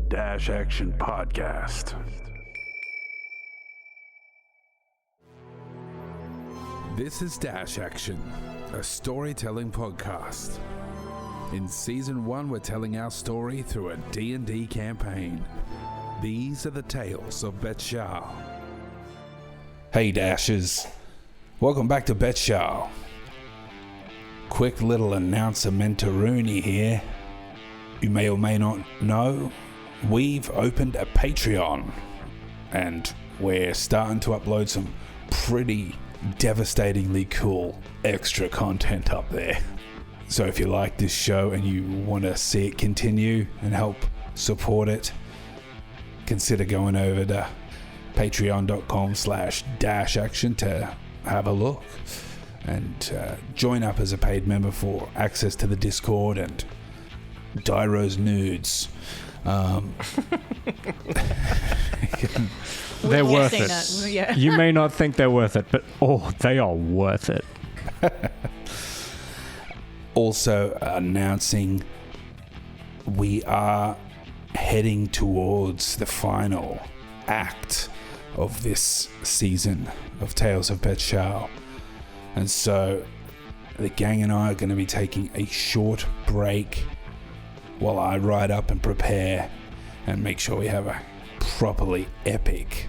Dash Action Podcast. This is Dash Action, a storytelling podcast. In Season 1, we're telling our story through a D&D campaign. These are the tales of Betshal. Hey Dashers, welcome back to Betshal. Quick little announcement to Rooney here. You may or may not know, we've opened a Patreon and we're starting to upload some pretty devastatingly cool extra content up there. So if you like this show and you want to see it continue and help support it, consider going over to patreon.com/dashaction to have a look and join up as a paid member for access to the Discord and Dyro's nudes. They're worth it. Yeah. You may not think they're worth it, but they are worth it. Also announcing we are heading towards the final act of this season of Tales of Betshal. And so the gang and I are going to be taking a short break while I ride up and prepare and make sure we have a properly epic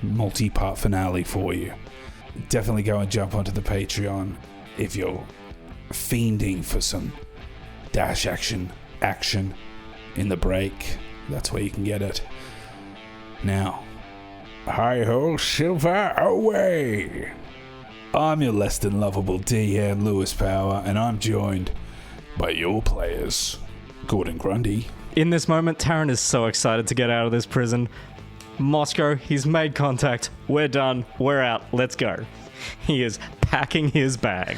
multi-part finale for you. Definitely go and jump onto the Patreon if you're fiending for some Dash action in the break. That's where you can get it. Now, hi-ho, Silver, away! I'm your less than lovable DM, Lewis Power, and I'm joined by your players, Gordon Grundy. In this moment, Tarun is so excited to get out of this prison. Mossgrow, he's made contact. We're done. We're out. Let's go. He is packing his bag.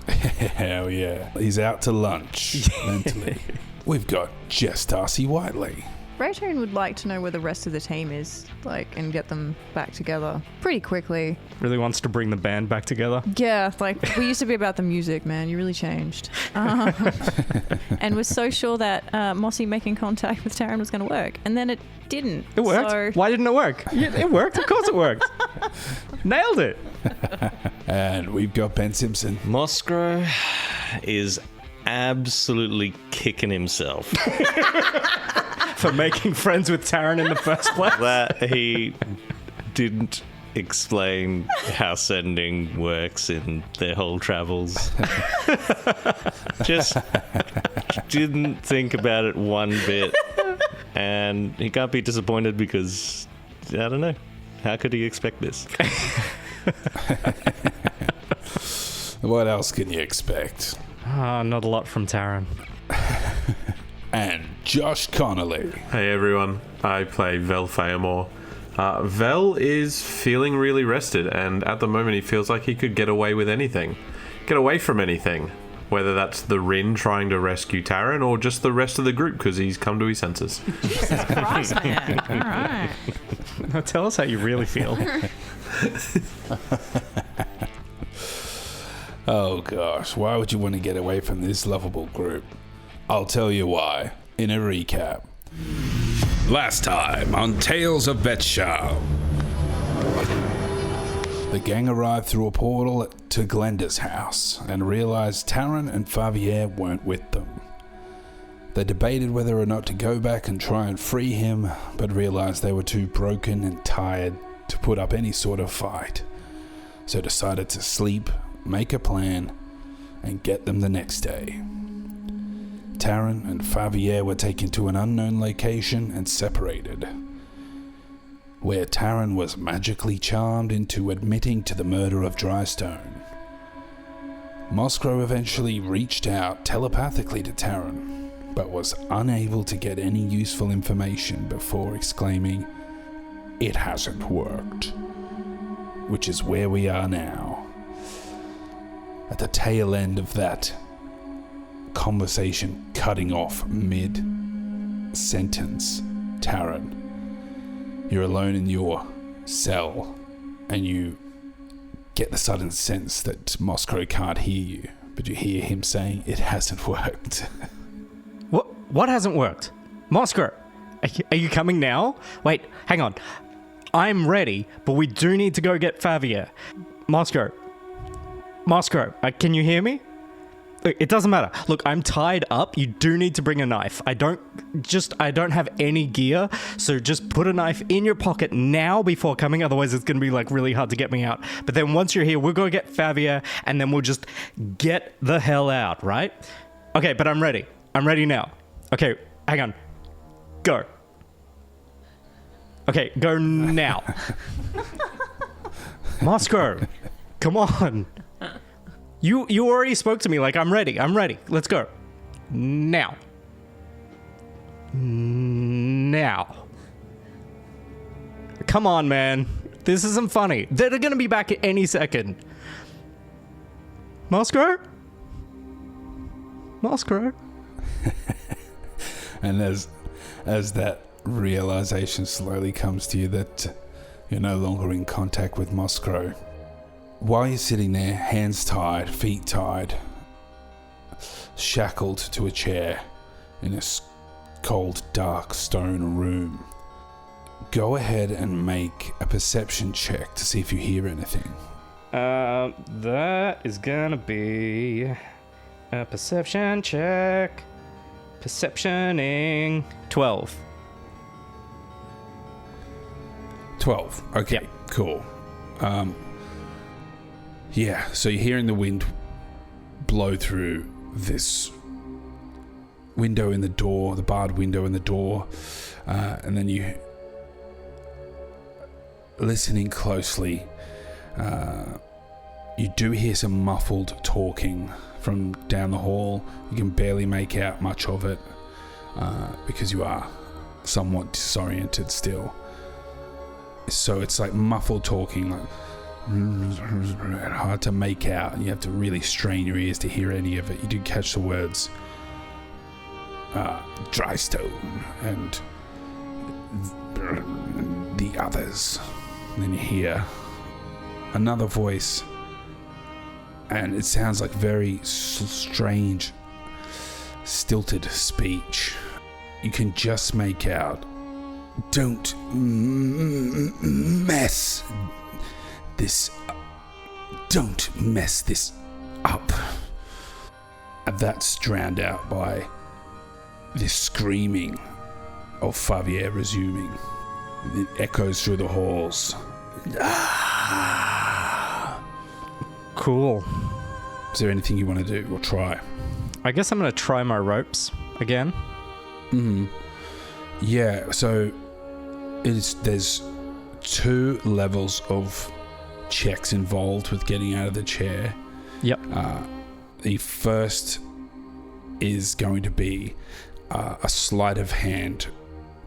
Hell yeah. He's out to lunch, mentally. We've got Jess Darcy Whiteley. Raytone would like to know where the rest of the team is, and get them back together pretty quickly. Really wants to bring the band back together. Yeah, we used to be about the music, man. You really changed. And was so sure that Mossy making contact with Tarun was going to work, and then it didn't. It worked. So... Why didn't it work? Yeah, it worked. Of course it worked. Nailed it. And we've got Ben Simpson. Mossgrow is absolutely kicking himself for making friends with Tarun in the first place. that he didn't explain how sending works in their whole travels. Just didn't think about it one bit, and he can't be disappointed because I don't know, how could he expect this? What else can you expect? Not a lot from Tarun. And Josh Connolly. Hey everyone, I play Vel Feamore. Vel is feeling really rested, and at the moment he feels like he could get away with anything. Get away from anything. Whether that's the Rin trying to rescue Tarun, or just the rest of the group because he's come to his senses. Jesus Christ, man. All right. Now tell us how you really feel. Oh gosh, why would you want to get away from this lovable group? I'll tell you why, in a recap. Last time on Tales of Betshal. The gang arrived through a portal to Glenda's house and realized Tarun and Favier weren't with them. They debated whether or not to go back and try and free him, but realized they were too broken and tired to put up any sort of fight, so decided to sleep, make a plan, and get them the next day. Tarun and Favier were taken to an unknown location and separated, where Tarun was magically charmed into admitting to the murder of Drystone. Mossgrow eventually reached out telepathically to Tarun, but was unable to get any useful information before exclaiming, "It hasn't worked," which is where we are now. At the tail end of that conversation, cutting off mid-sentence, Tarun, you're alone in your cell, and you get the sudden sense that Mossgrow can't hear you, but you hear him saying, "It hasn't worked." What hasn't worked? Mossgrow, Are you coming now? Wait, hang on. I'm ready, but we do need to go get Favier. Mossgrow, can you hear me? Look, it doesn't matter. Look, I'm tied up. You do need to bring a knife. I don't have any gear, so just put a knife in your pocket now before coming. Otherwise, it's going to be like really hard to get me out. But then once you're here, we'll go get Favier, and then we'll just get the hell out, right? Okay, but I'm ready. I'm ready now. Okay, hang on. Go. Okay, go now. Mossgrow, come on. You already spoke to me like I'm ready. Let's go. Now. Come on, man. This isn't funny. They're gonna be back at any second. Mossgrow? And as that realization slowly comes to you that you're no longer in contact with Mossgrow, while you're sitting there, hands tied, feet tied, shackled to a chair in a cold, dark stone room, go ahead and make a perception check to see if you hear anything. That is gonna be a perception check. Perceptioning 12. 12. Okay, yep. Cool. Yeah, so you're hearing the wind blow through this window in the door, the barred window in the door, and then you, listening closely, you do hear some muffled talking from down the hall. You can barely make out much of it because you are somewhat disoriented still. So it's like muffled talking, like hard to make out, and you have to really strain your ears to hear any of it. You do catch the words dry stone and the others. And then you hear another voice, and it sounds like very strange, stilted speech. You can just make out, don't mess this up. And that's drowned out by this screaming of Favier resuming. It echoes through the halls. Cool. Is there anything you want to do or try? I guess I'm going to try my ropes again. Yeah, so there's 2 levels of checks involved with getting out of the chair. Yep. The first is going to be a sleight of hand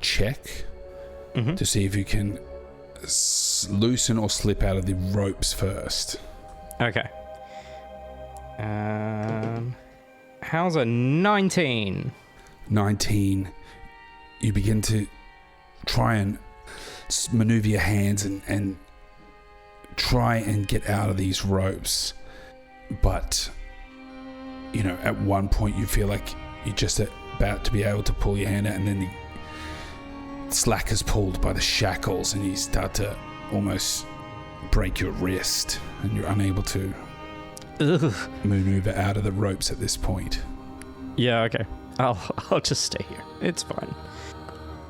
check to see if you can loosen or slip out of the ropes first. Okay. How's a 19? 19. You begin to try and maneuver your hands and try and get out of these ropes, but at one point you feel like you're just about to be able to pull your hand out, and then the slack is pulled by the shackles and you start to almost break your wrist, and you're unable to maneuver out of the ropes at this point. Yeah, okay. I'll just stay here. It's fine.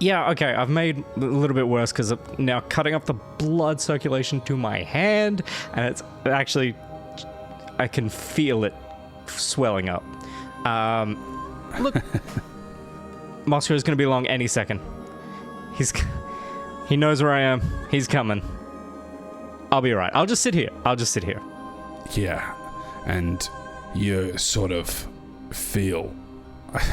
Yeah, okay, I've made a little bit worse because I'm now cutting off the blood circulation to my hand, and it's actually, I can feel it swelling up. Look, Mossgrow is going to be along any second. He knows where I am. He's coming. I'll be alright. I'll just sit here. Yeah, and you sort of feel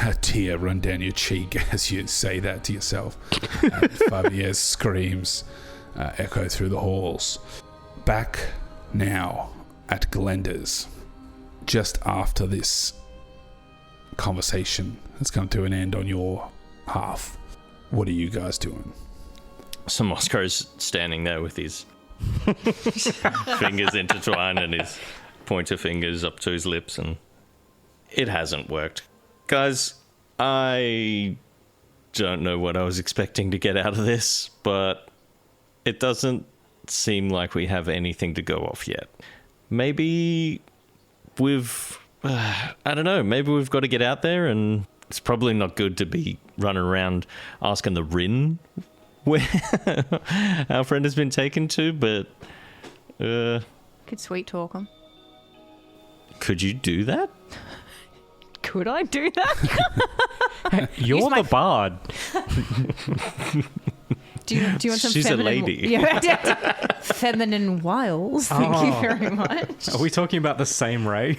a tear run down your cheek as you say that to yourself. And Favier's screams echo through the halls. Back now at Glenda's, just after this conversation has come to an end on your half, what are you guys doing? So Mossgrow's standing there with his fingers intertwined and his pointer fingers up to his lips, and it hasn't worked. Guys, I don't know what I was expecting to get out of this, but it doesn't seem like we have anything to go off yet. Maybe I don't know, maybe we've got to get out there, and it's probably not good to be running around asking the Rin where our friend has been taken to, but Could sweet talk him. could you do that? Could I do that? You're the bard. Do you want some She's feminine... a lady. Yeah, feminine wiles. Thank you very much. Are we talking about the same Ray?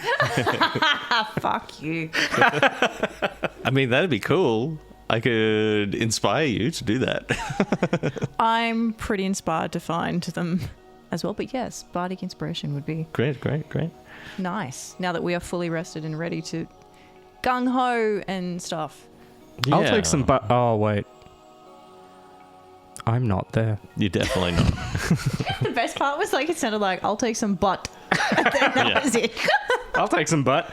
Fuck you. I mean, that'd be cool. I could inspire you to do that. I'm pretty inspired to find them as well. But yes, bardic inspiration would be Great. nice. Now that we are fully rested and ready to gung-ho and stuff. I'll take some oh, wait. I'm not there. You're definitely not. The best part was like it sounded like I'll take some butt. And then that was it. I'll take some butt.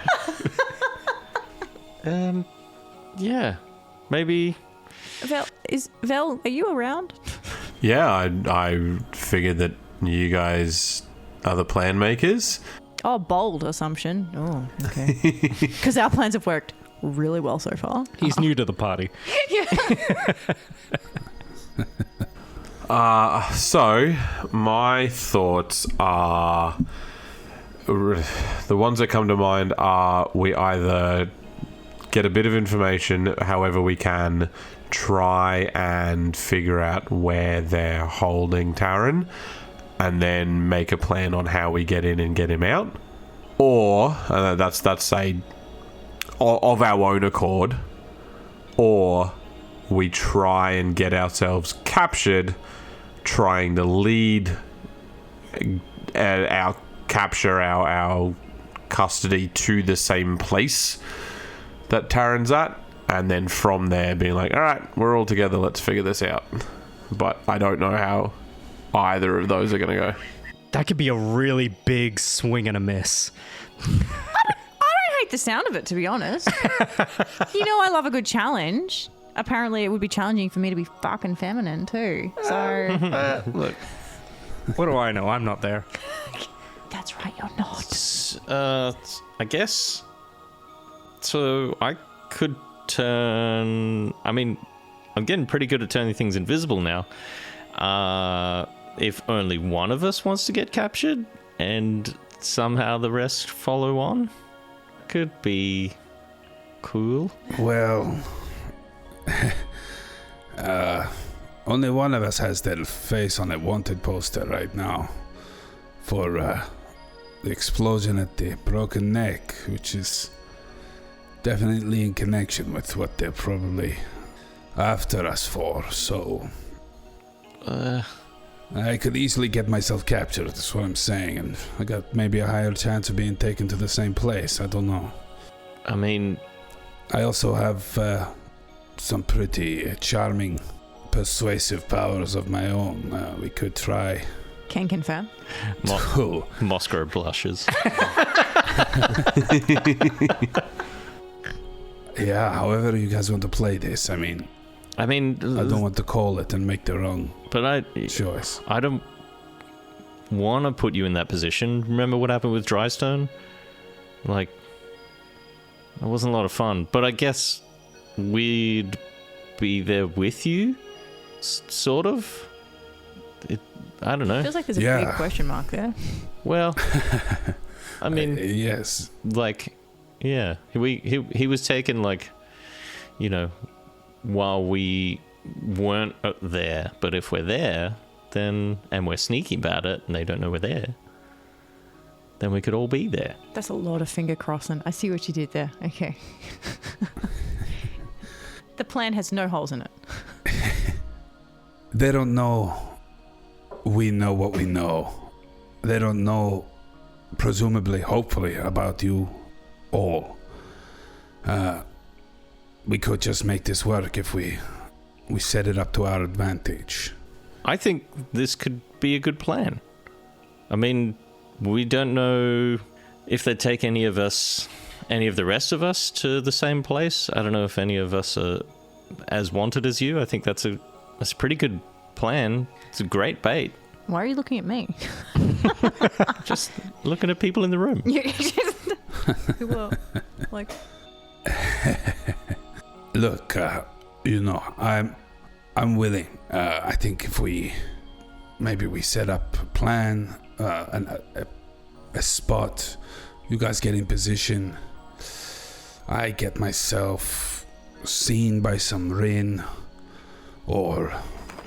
Yeah. Maybe. Vel, are you around? Yeah, I figured that you guys are the plan makers. Oh, bold assumption. Oh, okay. Because our plans have worked really well so far. He's new to the party. So my thoughts are the ones that come to mind are we either get a bit of information however we can, try and figure out where they're holding Tarun, and then make a plan on how we get in and get him out, or that's say of our own accord, or we try and get ourselves captured, trying to lead our capture, our custody to the same place that Taryn's at, and then from there being like, all right, we're all together, let's figure this out. But I don't know how either of those are going to go. That could be a really big swing and a miss. I don't hate the sound of it, to be honest. You know, I love a good challenge. Apparently, it would be challenging for me to be fucking feminine too. So, Look. What do I know? I'm not there. that's right, you're not. I guess. So I could turn. I mean, I'm getting pretty good at turning things invisible now. If only one of us wants to get captured and somehow the rest follow on, could be cool. Well, only one of us has their face on a wanted poster right now for the explosion at the Broken Neck, which is definitely in connection with what they're probably after us for. So I could easily get myself captured, that's what I'm saying, and I got maybe a higher chance of being taken to the same place. I don't know. I mean, I also have some pretty charming, persuasive powers of my own. We could try. Can confirm. Oh, Mossgrow blushes. yeah, however you guys want to play this. I mean, I don't want to call it and make the wrong choice. I don't want to put you in that position. Remember what happened with Drystone? Like, it wasn't a lot of fun. But I guess we'd be there with you, sort of. I don't know. Feels like there's a big question mark there. Well, I mean, yes. Like, yeah, he was taken, like, you know, while we weren't there. But if we're there, then, and we're sneaky about it, and they don't know we're there, then we could all be there. That's a lot of finger crossing. I see what you did there. Okay. The plan has no holes in it. They don't know we know what we know. They don't know, presumably, hopefully, about you all. We could just make this work if we set it up to our advantage. I think this could be a good plan. I mean, we don't know if they'd take any of the rest of us to the same place. I don't know if any of us are as wanted as you. I think that's a pretty good plan. It's a great bait. Why are you looking at me? Just looking at people in the room. Who are, like... Look, I'm willing. I think if we set up a plan, a spot, you guys get in position, I get myself seen by some Rin, or...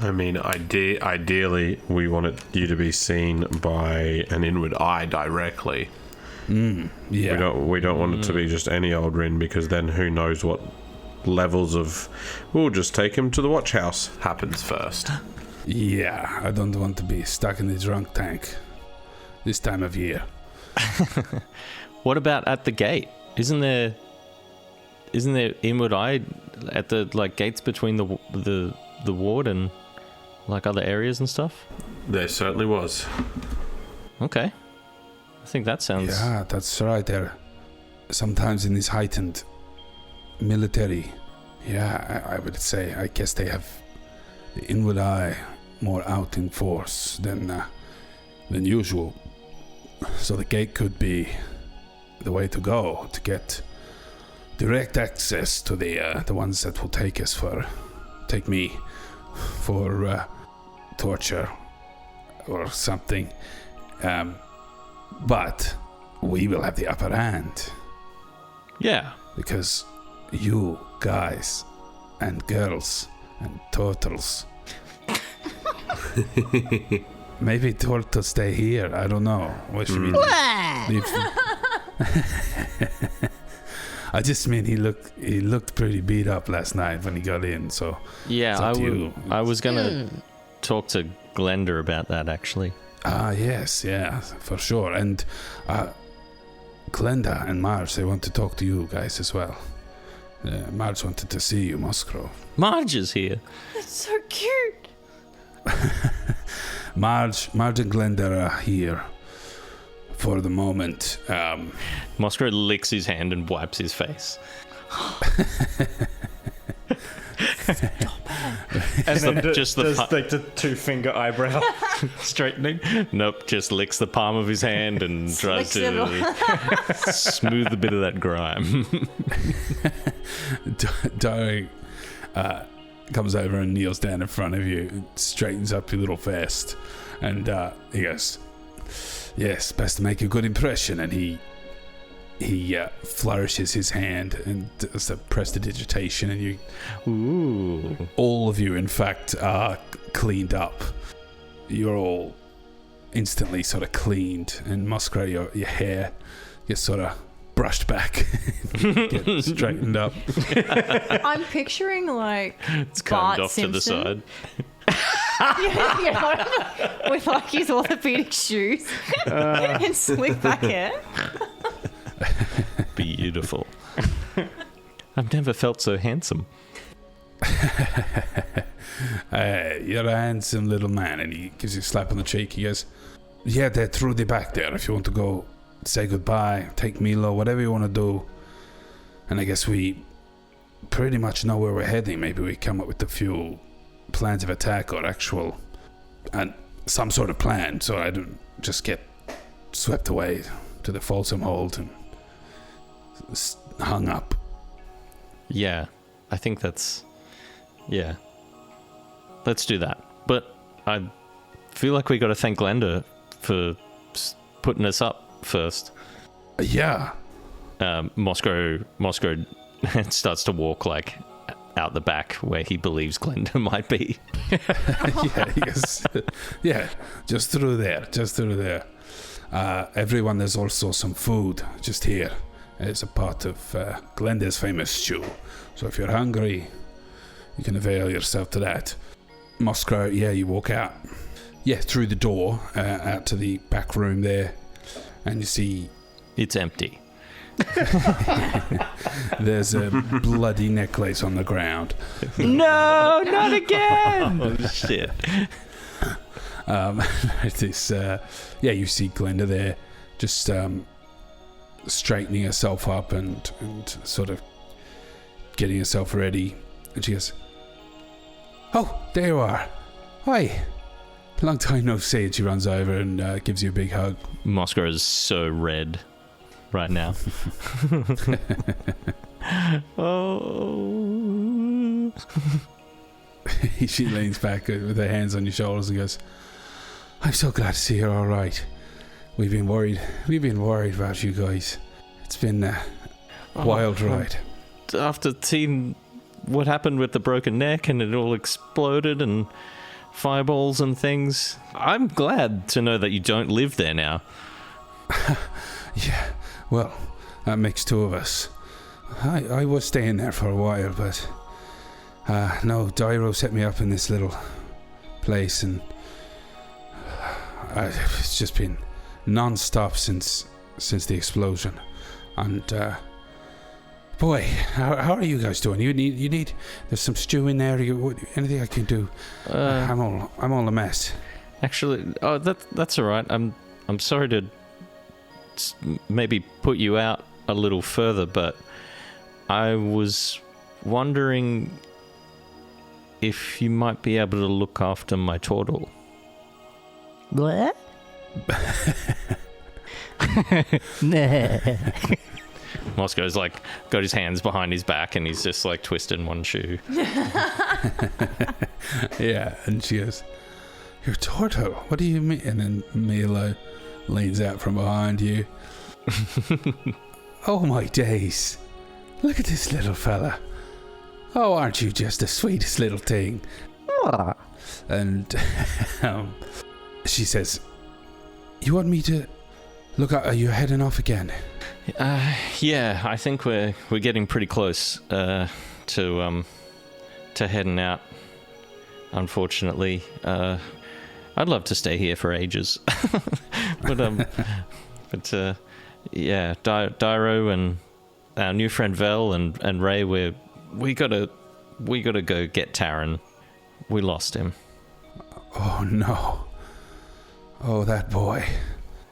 I mean, ideally, we want you to be seen by an inward eye directly. Yeah. We don't want it to be just any old Rin, because then who knows what levels of we'll just take him to the watch house happens first. Yeah, I don't want to be stuck in the drunk tank this time of year. What about at the gate? Isn't there inward eye at the gates between the ward and other areas and stuff? There certainly was. Okay. I think that sounds... Yeah, that's right there. Sometimes in this heightened military, I would say, I guess they have the inward eye more out in force than usual. So the gate could be the way to go to get direct access to the ones that will take me for torture or something. But we will have the upper hand. Yeah. Because you guys and girls and turtles. Maybe Turtle stay here. I don't know. What should we leave? I just mean he looked pretty beat up last night when he got in. So yeah, I was gonna talk to Glenda about that actually. Yes, yeah, for sure. And Glenda and Marge, they want to talk to you guys as well. Marge wanted to see you, Mossgrow. Marge is here. That's so cute. Marge and Glenda are here for the moment. Mossgrow licks his hand and wipes his face. And then just the two-finger eyebrow straightening. Nope, just licks the palm of his hand and tries to smooth a bit of that grime. Tarun comes over and kneels down in front of you and straightens up your little vest. And he goes, yes, best to make a good impression. And he flourishes his hand and does the prestidigitation, and you... Ooh. All of you, in fact, are cleaned up. You're all instantly sort of cleaned, and Mossgrow, your hair gets sort of brushed back, get straightened up. I'm picturing It's Bart combed off Simpson. to the side. With his orthopedic shoes and slick back hair. Beautiful. I've never felt so handsome. You're a handsome little man. And he gives you a slap on the cheek. He goes, yeah, they're through the back there. If you want to go say goodbye, take Milo, whatever you want to do. And I guess we pretty much know where we're heading. Maybe we come up with a few plans of attack or actual and some sort of plan, so I don't just get swept away to the Folsom Hold and hung up. Yeah, I think that's... Yeah. Let's do that. But I feel like we got to thank Glenda for putting us up first. Yeah. Mossgrow starts to walk out the back where he believes Glenda might be. Yeah, just through there. Everyone, there's also some food just here. It's a part of Glenda's famous stew. So if you're hungry, you can avail yourself to that. Mossgrow, you walk out. Yeah, through the door, out to the back room there. And you see... It's empty. There's a bloody necklace on the ground. No, not again! Oh, shit. You see Glenda there, just straightening herself up and sort of getting herself ready. And she goes, "Oh, there you are. Hi. Long time no see." And she runs over and gives you a big hug. Mossgrow is so red right now. Oh. She leans back with her hands on your shoulders and goes, "I'm so glad to see you're all right. We've been worried about you guys. It's been a wild ride." After seeing what happened with the broken neck and it all exploded and fireballs and things, I'm glad to know that you don't live there now. Yeah, well, that makes two of us. I was staying there for a while, but no, Dyro set me up in this little place, and it's just been non-stop since the explosion. And boy, how are you guys doing? You need there's some stew in there. Anything I can do? I'm all a mess. Actually, that's all right. I'm sorry to maybe put you out a little further, but I was wondering if you might be able to look after my turtle. What? Mossgrow's like got his hands behind his back and he's just like twisting one shoe. Yeah, and she goes, "Your turtle? What do you mean?" And then Milo leans out from behind you. "Oh my days. Look at this little fella. Oh, aren't you just the sweetest little thing?" And she says, "You want me to look at, are you heading off again?" Yeah, I think we're getting pretty close to heading out. Unfortunately, I'd love to stay here for ages, but yeah, Dyro and our new friend Vel and Ray, we gotta go get Tarun. We lost him. Oh no. Oh, that boy.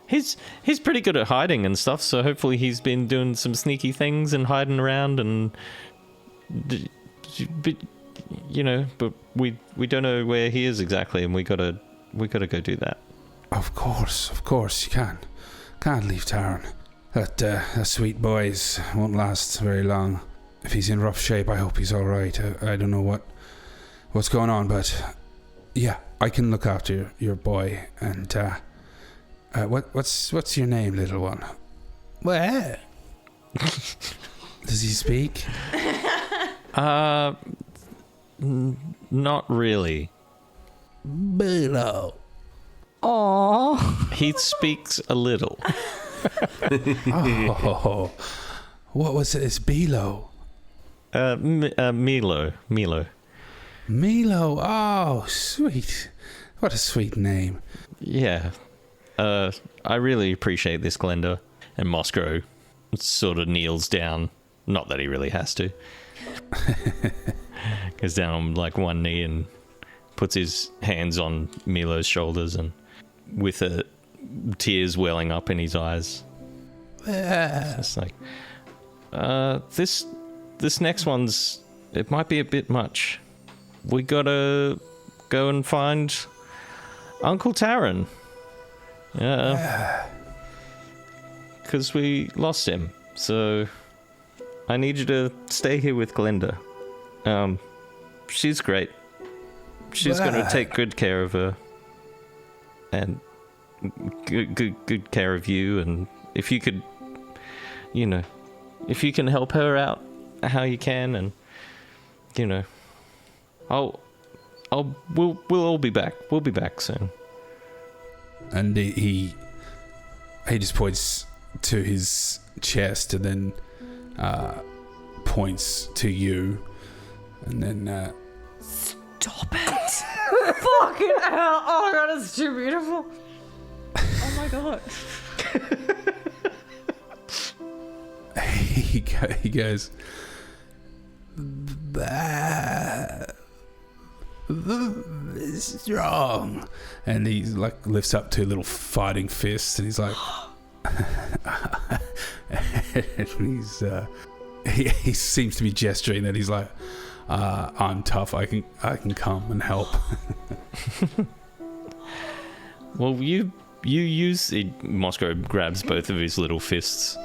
He's pretty good at hiding and stuff, so hopefully he's been doing some sneaky things and hiding around and but we don't know where he is exactly, and we gotta go do that. Of course you can't leave Tarun. That sweet boy won't last very long. If he's in rough shape, I hope he's all right. I don't know what's going on, but yeah, I can look after your boy. And what's your name, little one? Where? Does he speak? Not really. Below. Aww. He speaks a little. Oh, what was it? It's Bilo. Milo. Milo. Oh, sweet. What a sweet name. Yeah. I really appreciate this, Glenda. And Mossgrow sort of kneels down. Not that he really has to. Goes down on like one knee and puts his hands on Milo's shoulders, and with tears welling up in his eyes. It's like, this next one's, it might be a bit much. We gotta go and find Uncle Tarun. Yeah. Because we lost him. So I need you to stay here with Glenda. She's great. She's gonna take good care of her. And good care of you. And if you could, if you can help her out how you can, and we'll all be back. We'll be back soon. And he just points to his chest and then points to you, and then Stop it. Fucking hell. Oh my god, it's too beautiful. Oh my god. he goes, strong, and he like lifts up two little fighting fists, and he's like, and he's he seems to be gesturing that he's like, I'm tough. I can come and help. Well, you use it. Mossgrow grabs both of his little fists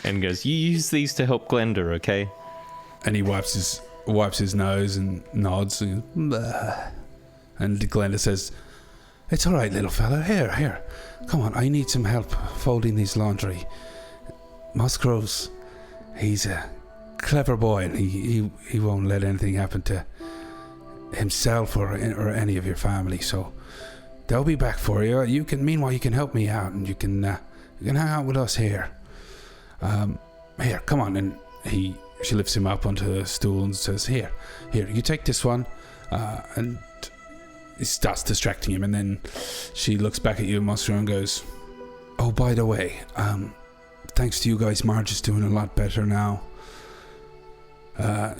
and goes, "You use these to help Glenda, okay?" And he wipes his nose and nods and Glenda says, "It's all right, little fella. Here. Come on, I need some help folding these laundry." Mossgrow's, he's a clever boy, and he won't let anything happen to himself or any of your family. So they'll be back for you. Meanwhile, you can help me out, and you can hang out with us here. Here, come on. And she lifts him up onto a stool and says, "Here, you take this one," and he starts distracting him. And then she looks back at you, Mossgrow, and goes, "Oh, by the way, thanks to you guys, Marge is doing a lot better now.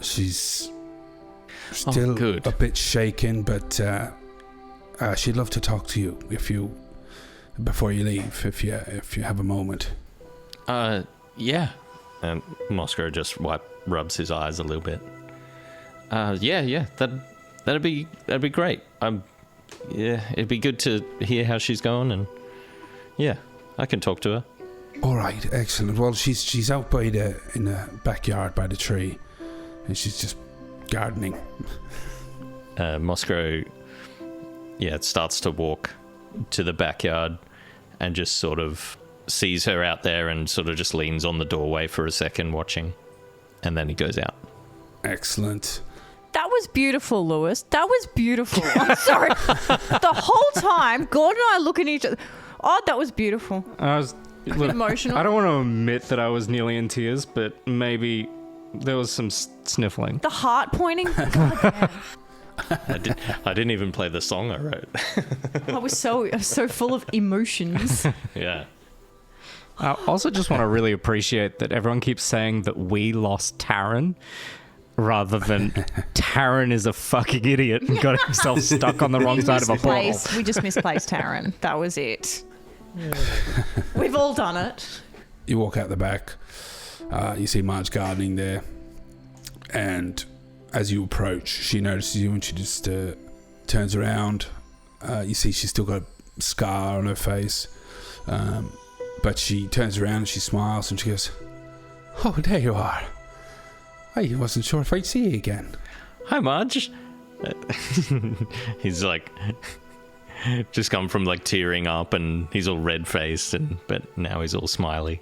She's still good. A bit shaken, but she'd love to talk to you before you leave, if you have a moment." Yeah. And Mossgrow just rubs his eyes a little bit. Yeah. That'd be great. Yeah, it'd be good to hear how she's going, and yeah, I can talk to her. All right, excellent. Well, she's out in the backyard by the tree, and she's just gardening. Mossgrow, starts to walk to the backyard and just sort of sees her out there and sort of just leans on the doorway for a second watching, and then he goes out. Excellent. That was beautiful, Lewis. That was beautiful. I'm sorry. The whole time, Gordon and I look at each other. Oh, that was beautiful. I was Emotional. I don't want to admit that I was nearly in tears, but maybe there was some sniffling. The heart pointing. God, I didn't even play the song I wrote. I was so full of emotions. Yeah. I also just want to really appreciate that everyone keeps saying that we lost Tarun, rather than Tarun is a fucking idiot and got himself stuck on the wrong side of a portal. We just misplaced Tarun. That was it. We've all done it. You walk out the back. You see Marge gardening there, and as you approach, she notices you and she just turns around. You see she's still got a scar on her face, but she turns around and she smiles and she goes, "Oh, there you are. I wasn't sure if I'd see you again." "Hi, Marge." He's like just come from like tearing up, and he's all red faced, but now he's all smiley.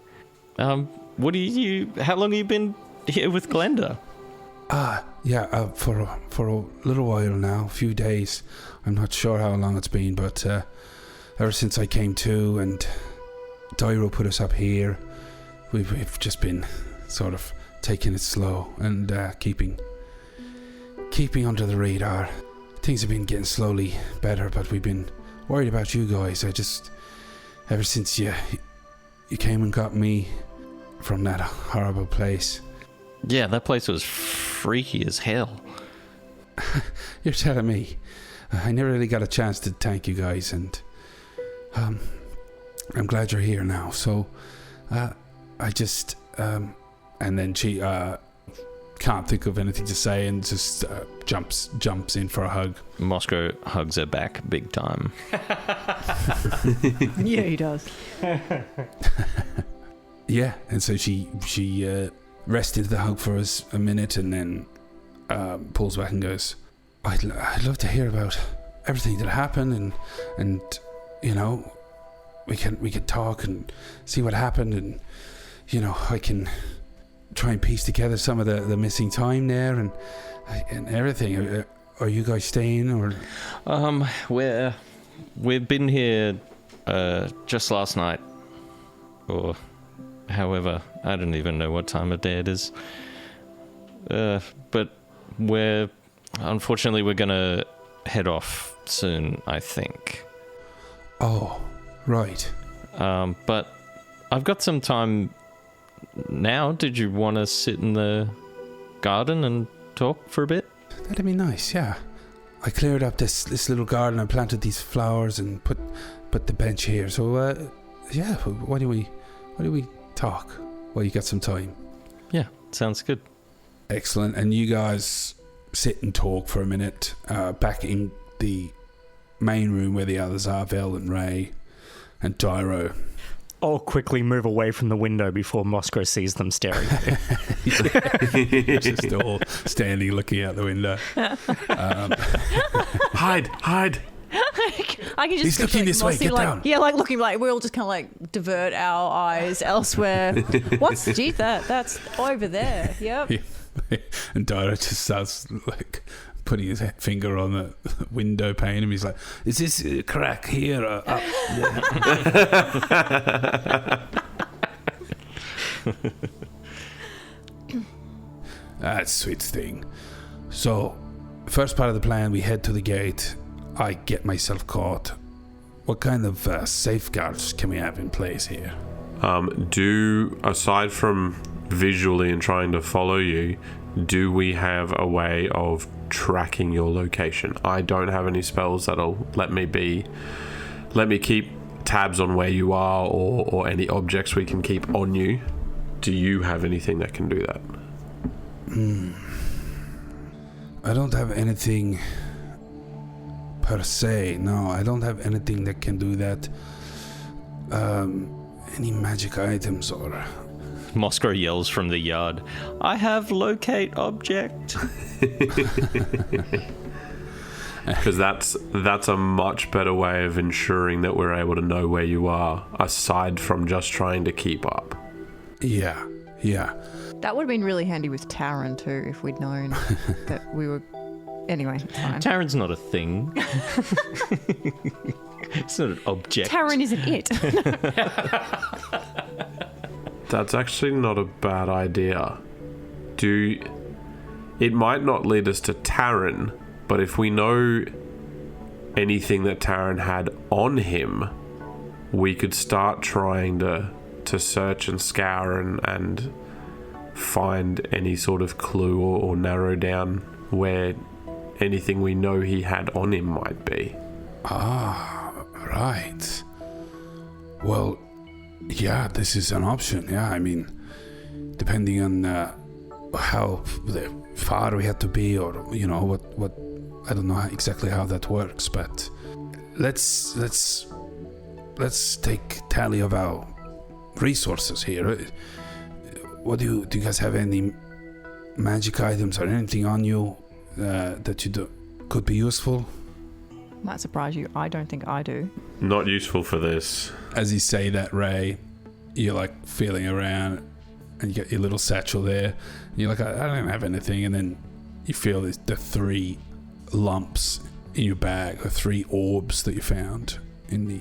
How long have you been here with Glenda? For a little while now, a few days. I'm not sure how long it's been, but ever since I came to and Dyro put us up here, we've just been sort of taking it slow and keeping under the radar. Things have been getting slowly better, but we've been worried about you guys. Ever since you came and got me from that horrible place. Yeah, that place was freaky as hell. You're telling me. I never really got a chance to thank you guys, and I'm glad you're here now. So I just and then she can't think of anything to say and just jumps in for a hug. Mossgrow hugs her back big time. Yeah, he does. Yeah, and so she rests into the hug for us a minute, and then pulls back and goes, I'd love to hear about everything that happened, and you know, we can talk and see what happened, and you know, I can try and piece together some of the missing time there and everything. Are you guys staying, or? We've been here just last night, or however, I don't even know what time of day it is. But unfortunately we're gonna head off soon, I think. Oh, right. But I've got some time now. Did you want to sit in the garden and talk for a bit? That'd be nice, yeah. I cleared up this little garden and planted these flowers and put the bench here. So yeah, why do we talk? Well, you got some time. Yeah, sounds good. Excellent. And you guys sit and talk for a minute back in the main room where the others are, Vel and Ray and Tyro. I'll quickly move away from the window before Mossgrow sees them staring at him. Just all standing looking out the window. Hide! I can just He's looking this way, get down. Yeah, like looking like we all just kind of like divert our eyes elsewhere. Gee, that's over there. Yep. Yeah. And Tyro just starts like putting his finger on the window pane, and he's like, "Is this a crack here or up there?" That's sweet thing. So, first part of the plan, we head to the gate. I get myself caught. What kind of safeguards can we have in place here? Aside from visually and trying to follow you, do we have a way of tracking your location? I don't have any spells that'll let me keep tabs on where you are or any objects we can keep on you. Do you have anything that can do that? I don't have anything per se. No, I don't have anything that can do that. Any magic items or... Mossgrow yells from the yard, "I have locate object." Because that's a much better way of ensuring that we're able to know where you are, aside from just trying to keep up. Yeah. That would have been really handy with Tarun too, if we'd known that we were. Anyway, it's fine. Taryn's not a thing. It's not an object. Tarun isn't it. That's actually not a bad idea. It might not lead us to Tarun, but if we know anything that Tarun had on him, we could start trying to search and scour and find any sort of clue or narrow down where anything we know he had on him might be. Ah, right. Well, yeah, this is an option. Yeah, I mean, depending on how far we have to be, or what I don't know exactly how that works, but let's take tally of our resources here. What do you guys have? Any magic items or anything on you that could be useful? Might surprise you. I don't think I do. Not useful for this. As you say that, Ray, you're like feeling around and you get your little satchel there. And you're like, I don't have anything. And then you feel the 3 lumps in your bag, or 3 orbs that you found in the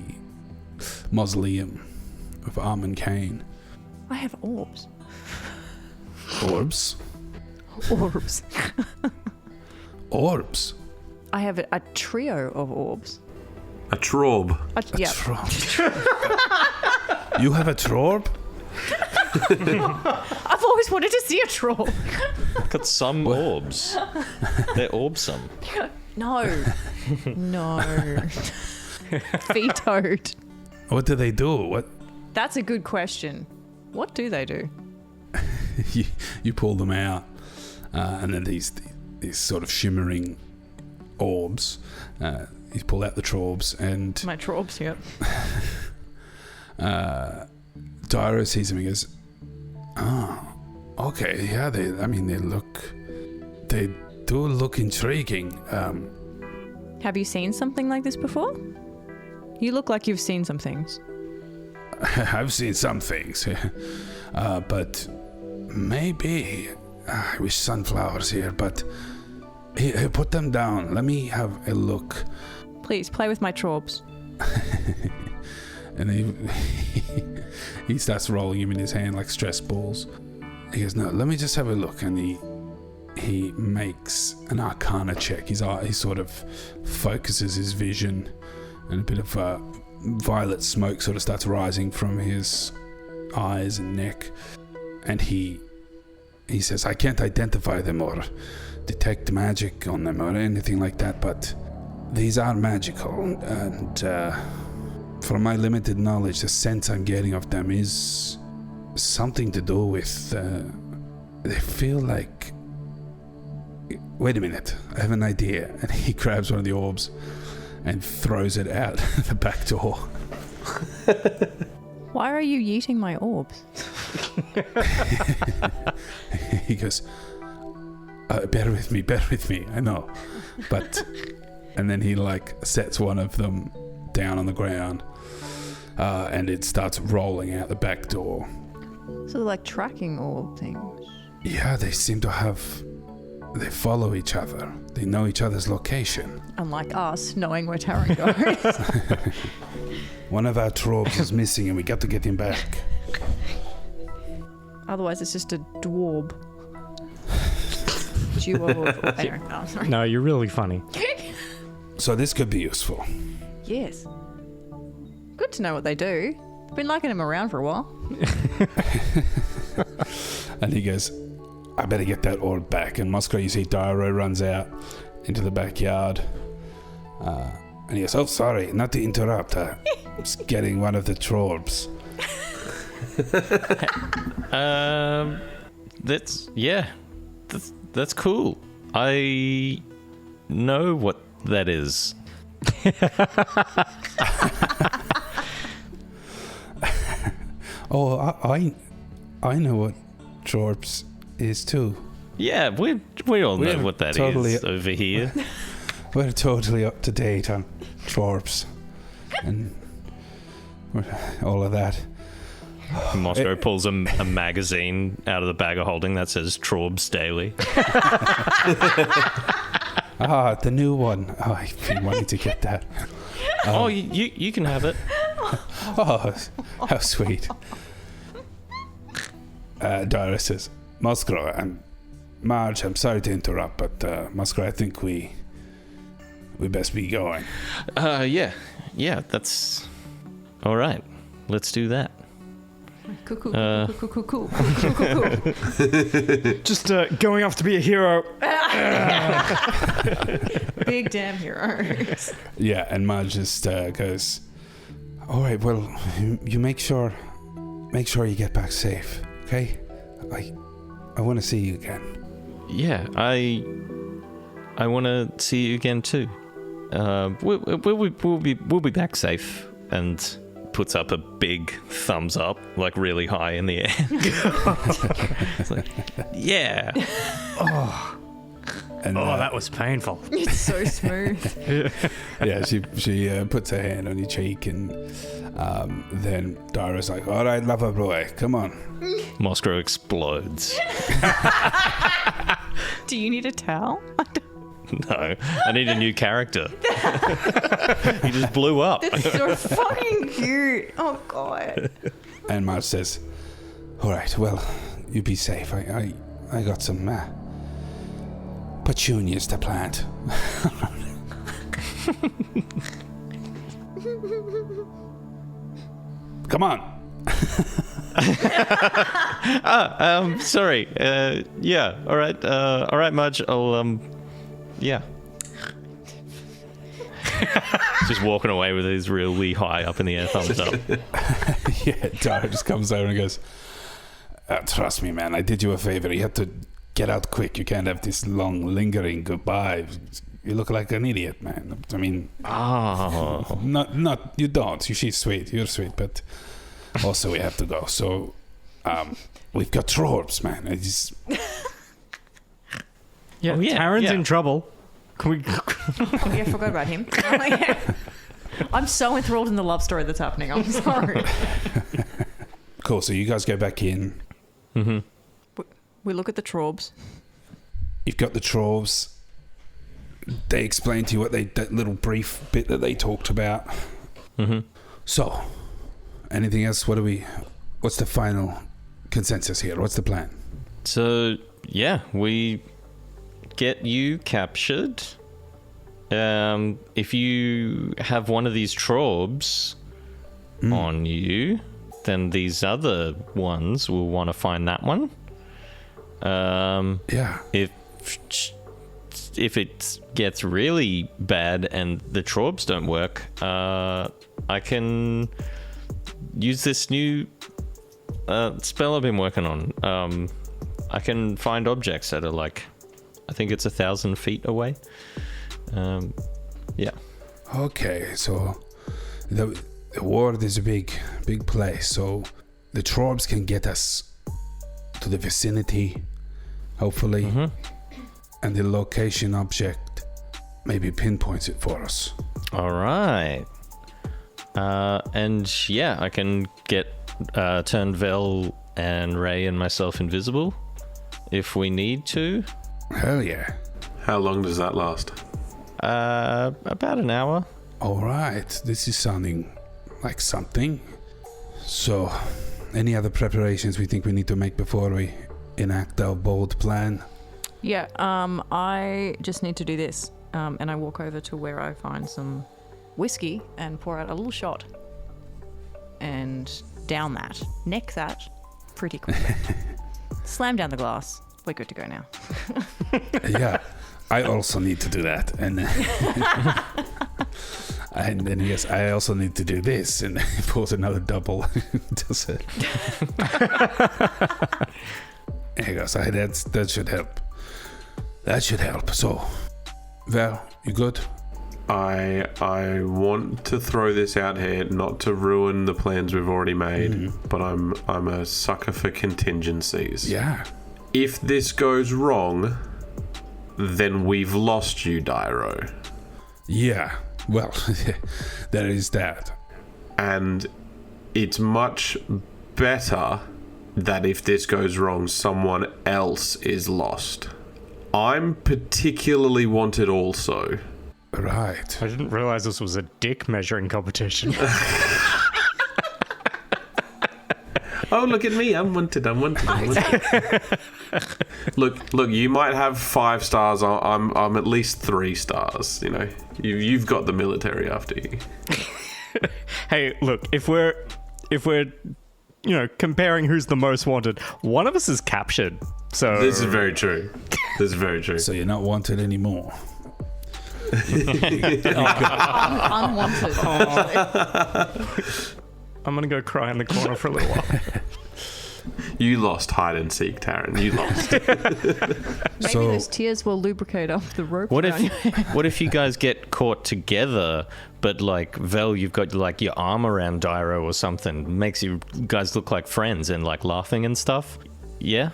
mausoleum of Armand Kane. I have orbs. Orbs? Orbs. Orbs? I have a trio of orbs. A trob. Yeah. You have a trob? I've always wanted to see a troll. Got some orbs. They're orbsome. No. Vetoed. What do they do? What? That's a good question. What do they do? you pull them out, and then these sort of shimmering orbs. You pull out the trobs, and My trobs, yep. Tyro sees him and goes, "Oh, okay, yeah. They do look intriguing. Have you seen something like this before? You look like you've seen some things. I've seen some things, but maybe I wish Sunflower's here. But here, put them down. Let me have a look." Please play with my trobs. And he starts rolling him in his hand like stress balls. He goes, "No, let me just have a look." And he makes an Arcana check. He sort of focuses his vision, and a bit of violet smoke sort of starts rising from his eyes and neck. And he says, "I can't identify them or detect magic on them or anything like that, but these are magical, and from my limited knowledge, the sense I'm getting of them is something to do with. They feel like. Wait a minute, I have an idea. And he grabs one of the orbs and throws it out the back door. Why are you yeeting my orbs? He goes, bear with me, I know. But, and then he like sets one of them down on the ground and it starts rolling out the back door. So they're like tracking orb things. Yeah, they seem to have, they follow each other. They know each other's location. Unlike us, knowing where Tarun goes. One of our trolls is missing and we got to get him back. Otherwise, it's just a dwarb. Duo of... Anyway, oh, sorry. No, you're really funny. So this could be useful. Yes. Good to know what they do. Been liking them around for a while. And he goes, I better get that orb back. And Mossgrow, you see Dyro runs out into the backyard. And he goes, oh, sorry, not to interrupt. I'm just getting one of the trorbs. That's cool. I know what that is. Oh, I know what trorbs is too. Yeah, we all know what that is over here. We're totally up to date on trorbs and all of that. Mossgrow pulls a magazine out of the bag of holding that says Trorbs Daily. The new one. Oh, I've been wanting to get that. You can have it. Oh, how sweet. Dara says, Mossgrow and Marge, I'm sorry to interrupt, but Mossgrow, I think we best be going. Yeah, that's all right. Let's do that. Cool. Just going off to be a hero. Big damn heroes. Yeah, and Marge just goes, all right, well, you make sure you get back safe, okay? I want to see you again. Yeah, I want to see you again too. We'll be back safe. And puts up a big thumbs up, like really high in the air. It's like, yeah. And, that was painful. It's so smooth. Yeah, she puts her hand on your cheek, and then Dara's like, all right, lover boy, come on. Mossgrow explodes. Do you need a towel? No, I need a new character. He just blew up. That's so fucking cute. Oh, God. And Marge says, all right, well, you be safe. I got some petunias to plant. Come on. Sorry. Yeah, all right, Marge, I'll, yeah. Just walking away with his really high up in the air thumbs up. Yeah, Dara just comes over and goes, trust me, man, I did you a favor. You have to get out quick. You can't have this long, lingering goodbye. You look like an idiot, man. I mean, not you don't. She's sweet. You're sweet, but also we have to go. So, we've got trorbs, man. Yeah, Taryn's in trouble. Can we? Oh, yeah, I forgot about him. I'm so enthralled in the love story that's happening. I'm sorry. Cool. So you guys go back in. Mm-hmm. We look at the trorbs. You've got the trorbs. They explain to you that little brief bit that they talked about. Mm-hmm. So, anything else? What's the final consensus here? What's the plan? So, yeah, we get you captured. If you have one of these trorbs on you, then these other ones will want to find that one. Yeah. If it gets really bad and the trorbs don't work, I can use this new spell I've been working on. I can find objects that are like, I think it's 1,000 feet away. Yeah. Okay, so the world is a big place, so the trolls can get us to the vicinity, hopefully, and the location object maybe pinpoints it for us. All right. And yeah, I can get turn Vel and Ray and myself invisible if we need to. Hell yeah. How long does that last? About an hour. All right, this is sounding like something. So, any other preparations we think we need to make before we enact our bold plan? Yeah, I just need to do this. And I walk over to where I find some whiskey and pour out a little shot. And down that. Neck that pretty quickly. Slam down the glass. We're good to go now. Yeah, I also need to do that. And and then yes, I also need to do this. And he pulls another double. Does it. There he goes. That should help. That should help. So, Val, you good? I want to throw this out here, not to ruin the plans we've already made, but I'm a sucker for contingencies. Yeah. If this goes wrong, then we've lost you, Dyro. Yeah. Well, there is that. And it's much better that if this goes wrong, someone else is lost. I'm particularly wanted also. Right. I didn't realize this was a dick measuring competition. Oh, look at me. I'm wanted. Look, you might have 5 stars. I'm at least 3 stars, you know. You've got the military after you. Hey, look, if we're comparing who's the most wanted, one of us is captured. So This is very true. So you're not wanted anymore. Unwanted. I'm gonna go cry in the corner for a little while. You lost hide and seek, Taryn. You lost. Maybe So- those tears will lubricate up the rope. What around your what if you guys get caught together, but like Vel, you've got like your arm around Dyro or something, makes you guys look like friends and like laughing and stuff? Yeah.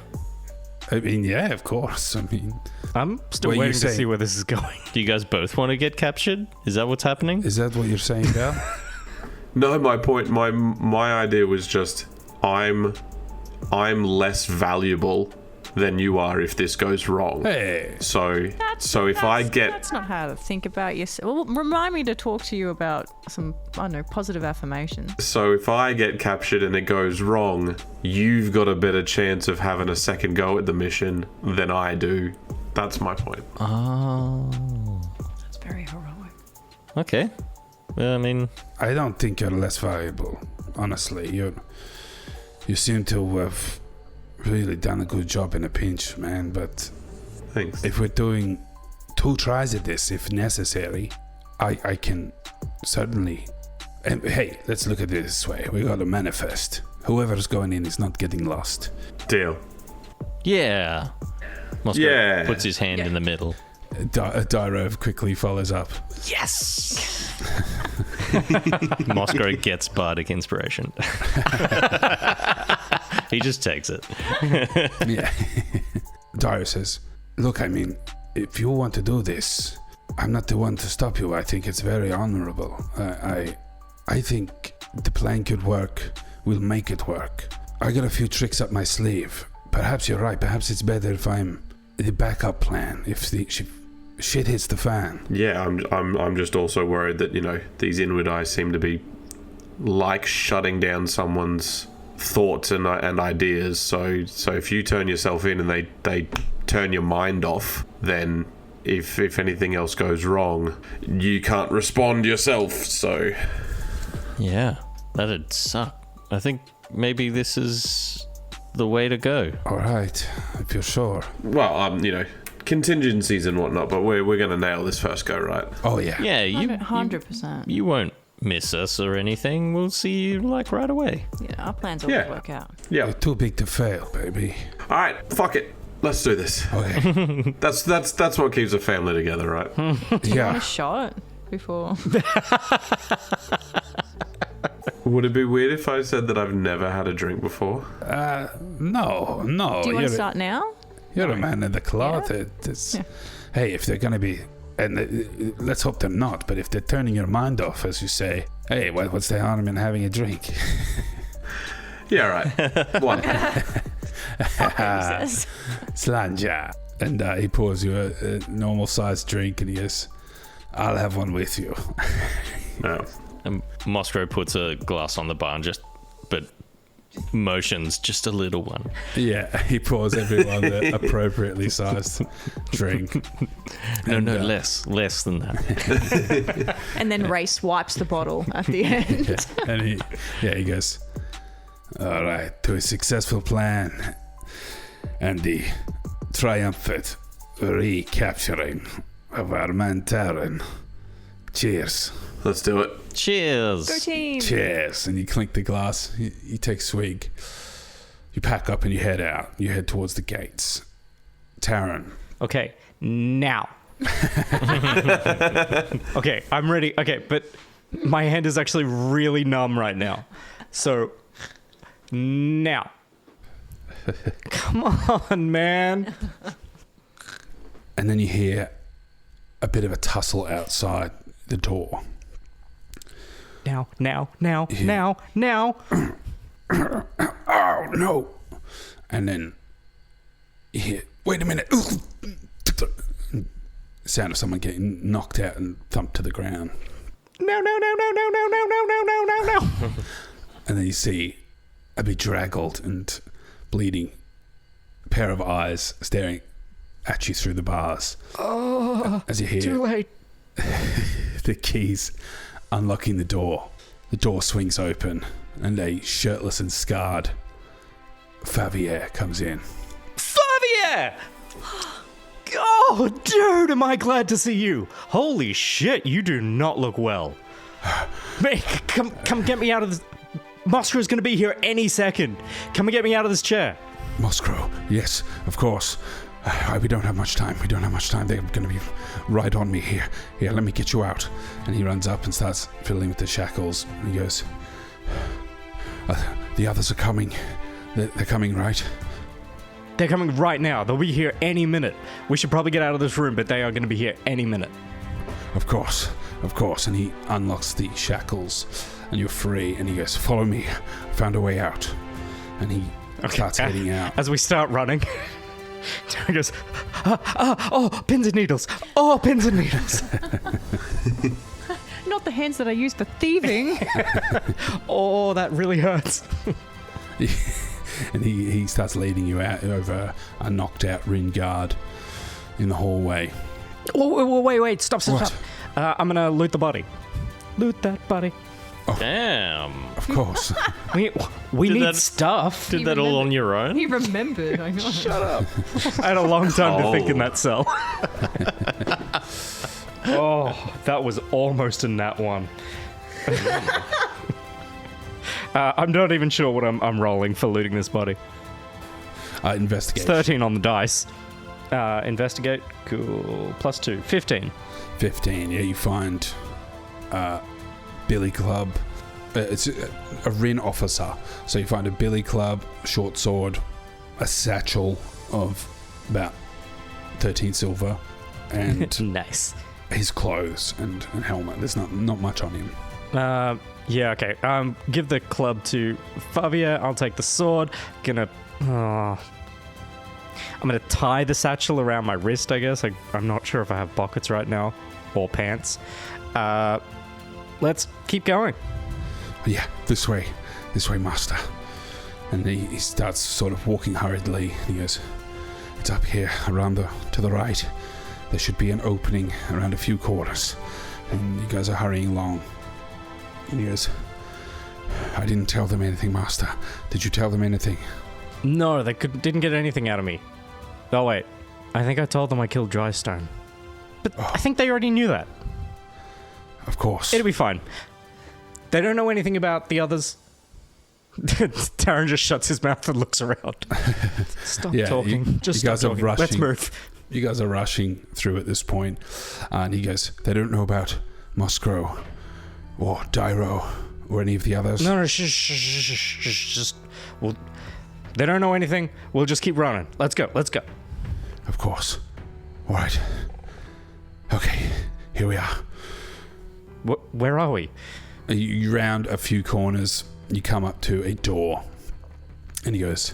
I mean, yeah, of course. I mean, I'm still What are you waiting to saying? see where this is going. Do you guys both want to get captured? Is that what's happening? is that what you're saying, Val? No, my point, my idea was just I'm less valuable than you are if this goes wrong. Hey. So if I get That's not how to think about yourself. Well, remind me to talk to you about some, I don't know, positive affirmations. So if I get captured and it goes wrong, you've got a better chance of having a second go at the mission than I do. That's my point. Oh. That's very heroic. Okay. Well, I mean, I don't think you're less valuable. Honestly, you seem to have really done a good job in a pinch, man. But Thanks. if we're doing 2 tries at this, if necessary, I can certainly. And hey, let's look at it this way. We got to manifest. Whoever's going in is not getting lost. Deal. yeah. Mossgrow Yeah. puts his hand in the middle. Dyro quickly follows up. Yes. Mossgrow gets bardic inspiration. He just takes it. Yeah. Dyro says, look, I mean, if you want to do this, I'm not the one to stop you. I think it's very honorable. I think the plan could work. We'll make it work. I got a few tricks up my sleeve. Perhaps you're right. Perhaps it's better if I'm the backup plan. If the shit hits the fan. Yeah, I'm just also worried that, you know, these inward eyes seem to be like shutting down someone's thoughts and ideas. So if you turn yourself in and they turn your mind off, then if anything else goes wrong, you can't respond yourself. So Yeah, that'd suck. I think maybe this is the way to go. All right, if you're sure. well, you know, contingencies and whatnot, but we're gonna nail this first go, right? Oh yeah. Yeah, you 100%. you won't miss us or anything, we'll see you like right away. Yeah, our plans always Yeah. work out. Yeah. You're too big to fail, baby. All right, fuck it. Let's do this. Okay. That's what keeps a family together, right? Want a Yeah. shot before? Would it be weird if I said that I've never had a drink before? No. Do you want you're to start now? You're a man of the cloth. Yeah. It's, hey, if they're going to be, and let's hope they're not, but if they're turning your mind off, as you say, hey, what's the harm in having a drink? Yeah, right. One. Says. Slanja. And he pours you a normal-sized drink, and he goes, I'll have one with you. Oh. And Mossgrow puts a glass on the bar but motions just a little one. Yeah, he pours everyone the appropriately sized drink. No, And, less than that. And then Ray swipes the bottle at the end. Yeah, and he goes, all right, to a successful plan and the triumphant recapturing of our man Tarun. Cheers. Let's do it. Cheers. Go team. Cheers. And you clink the glass. You take a swig. You pack up and you head out. You head towards the gates. Tarun. Okay, now. Okay, I'm ready. Okay, but my hand is actually really numb right now. So, now. Come on, man. And then you hear a bit of a tussle outside the door. Now. Oh, no. And then you hear, wait a minute. Sound of someone getting knocked out and thumped to the ground. No. And then you see a bedraggled and bleeding pair of eyes staring at you through the bars. Oh, as you hear too late. the keys unlocking the door. The door swings open and a shirtless and scarred Favier comes in. Favier! Oh, dude, am I glad to see you. Holy shit, you do not look well. Man, come get me out of this. Mossgrow's gonna be here any second. Come and get me out of this chair. Mossgrow, yes, of course. We don't have much time. They're going to be right on me here. Here, let me get you out. And he runs up and starts fiddling with the shackles. And he goes, the others are coming. They're coming, right? They're coming right now. They'll be here any minute. We should probably get out of this room, but they are going to be here any minute. Of course. And he unlocks the shackles and you're free. And he goes, follow me. Found a way out. And he starts heading out. As we start running, Tarun goes, pins and needles. Oh, pins and needles. Not the hands that I use for thieving. Oh, that really hurts. And he starts leading you out over a knocked out Rin guard in the hallway. Oh, wait. Stop. What? I'm going to loot the body. Loot that body. Damn. Of course. We Did need that- stuff. Did that all on your own? He remembered. I know. Shut up. I had a long time to think in that cell. Oh, that was almost a nat one. I'm not even sure what I'm rolling for looting this body. It's Investigate. 13 on the dice. Investigate. Cool. +2. 15. 15. Yeah, you find billy club. It's a Rin officer. So you find a billy club, short sword, a satchel of about 13 silver, and Nice. his clothes and helmet. There's not much on him. Yeah, okay. Give the club to Favier. I'll take the sword. I'm gonna tie the satchel around my wrist, I guess. I'm not sure if I have pockets right now. Or pants. Let's keep going. Yeah, this way, master. And he starts sort of walking hurriedly. He goes, it's up here, to the right. There should be an opening around a few corners. And you guys are hurrying along. And he goes, I didn't tell them anything, master. Did you tell them anything? No, they didn't get anything out of me. Oh, wait. I think I told them I killed Drystone. But I think they already knew that. Of course. It'll be fine. They don't know anything about the others. Tarun just shuts his mouth and looks around. Stop talking. Just you guys stop are talking. rushing. Let's move. You guys are rushing through at this point, and he goes, they don't know about Mossgrow or Dyro or any of the others. No, just... Well, they don't know anything. We'll just keep running. Let's go. Of course. All right. Okay, here we are. Where are we? You round a few corners, you come up to a door, and he goes,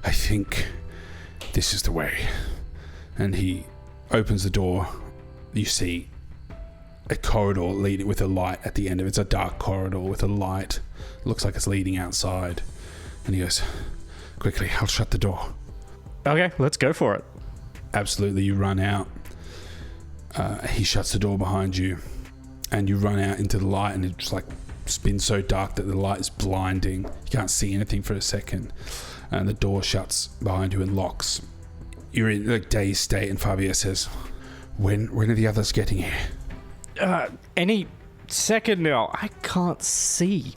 I think this is the way. And he opens the door. You see a corridor leading with a light at the end of it. It's a dark corridor with a light. Looks like it's leading outside. And he goes, quickly, I'll shut the door. Okay, let's go for it. Absolutely, you run out. He shuts the door behind you, and you run out into the light, and it's like been so dark that the light is blinding. You can't see anything for a second, and the door shuts behind you and locks. You're in a dazed state, and Fabio says, when are the others getting here? Any second now. I can't see.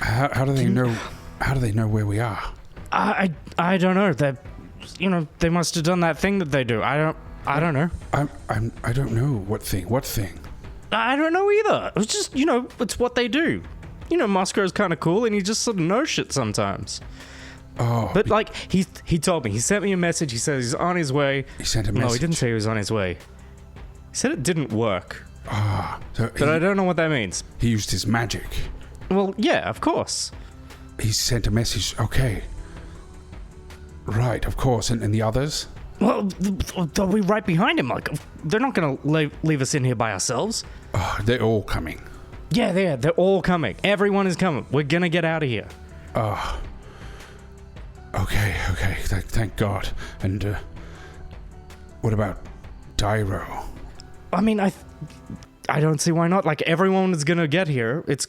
How do they know? How do they know where we are? I don't know. They must have done that thing that they do. I don't know. I don't know what thing. What thing? I don't know either. It's just, it's what they do. Moscow's kind of cool, and he just sort of knows shit sometimes. Oh, but he told me. He sent me a message. He said he's on his way. He sent a message. No, he didn't say he was on his way. He said it didn't work. But I don't know what that means. He used his magic. Well, yeah, of course. He sent a message. Okay. Right, of course. And the others? Well, they'll be right behind him. They're not going to leave us in here by ourselves. Oh, they're all coming. Yeah, they're all coming. Everyone is coming. We're going to get out of here. Okay. Thank God. And what about Dyro? I mean, I don't see why not. Everyone is going to get here. It's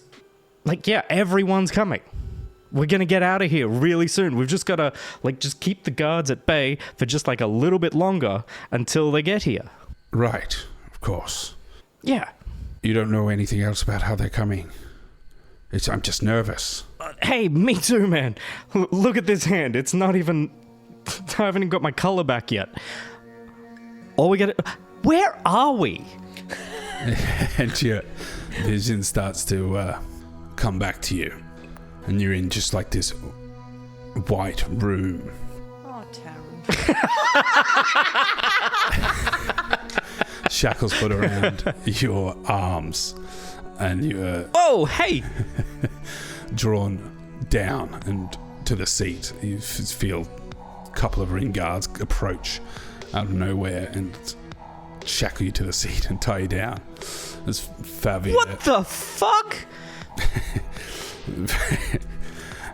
everyone's coming. We're going to get out of here really soon. We've just got to, just keep the guards at bay for just, a little bit longer until they get here. Right, of course. Yeah. You don't know anything else about how they're coming? I'm just nervous. Hey, me too, man. Look at this hand. It's not even... I haven't even got my color back yet. All we gotta... Where are we? And your vision starts to come back to you. And you're in just this white room. Oh, Tarun. Shackles put around your arms. And you're... Oh, hey! drawn down and to the seat. You feel a couple of ring guards approach out of nowhere and shackle you to the seat and tie you down. As Fabio... What the fuck?